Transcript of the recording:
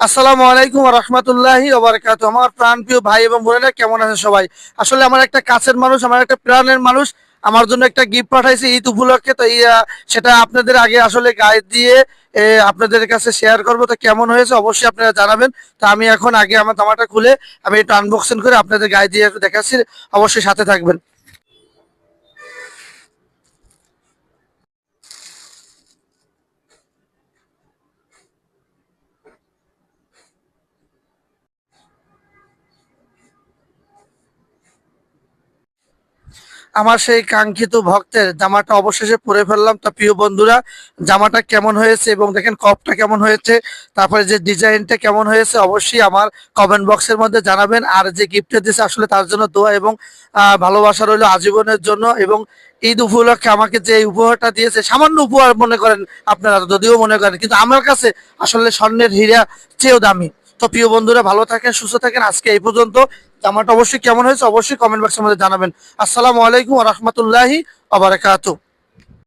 আসসালামু আলাইকুম ওয়া রাহমাতুল্লাহি ওয়া বারাকাতুহু। আমার প্রাণপ্রিয় ভাই এবং বোনেরা কেমন আছেন সবাই? আসলে আমার একটা কাছের মানুষ, আমার একটা প্রাণের মানুষ আমার জন্য একটা গিফট পাঠাইছে ঈদ উপলক্ষে। তো সেটা আপনাদের আগে আসলে গায়ে দিয়ে আপনাদের কাছে শেয়ার করব। তো কেমন হয়েছে অবশ্যই আপনারা জানাবেন। তো আমি এখন আগে আমার জামাটা খুলে আমি একটু আনবক্সিং করে আপনাদের গায়ে দিয়ে একটু দেখাচ্ছি। অবশ্যই সাথে থাকবেন। আমার সেই কাঙ্ক্ষিত ভক্তের জামাটা অবশেষে পরে ফেললাম। তা প্রিয় বন্ধুরা, জামাটা কেমন হয়েছে এবং দেখেন কপটা কেমন হয়েছে, তারপরে যে ডিজাইনটা কেমন হয়েছে অবশ্যই আমার কমেন্ট বক্সের মধ্যে জানাবেন। আর যে গিফটটা দিয়েছে আসলে তার জন্য দোয়া এবং ভালোবাসা রইল আজীবনের জন্য। এবং ঈদ উপলক্ষে আমাকে যে এই উপহারটা দিয়েছে, সামান্য উপহার মনে করেন আপনারা, যদিও মনে করেন, কিন্তু আমার কাছে আসলে স্বর্ণের হীরা চেয়েও দামি। তো প্রিয় বন্ধুরা, ভালো থাকেন, সুস্থ থাকেন। আজকে এই পর্যন্ত। জামাটা অবশ্যই কেমন হয়েছে অবশ্যই কমেন্ট বক্সের মধ্যে জানাবেন। আসসালামু আলাইকুম ওয়া রাহমাতুল্লাহি ওয়া বারাকাতুহু।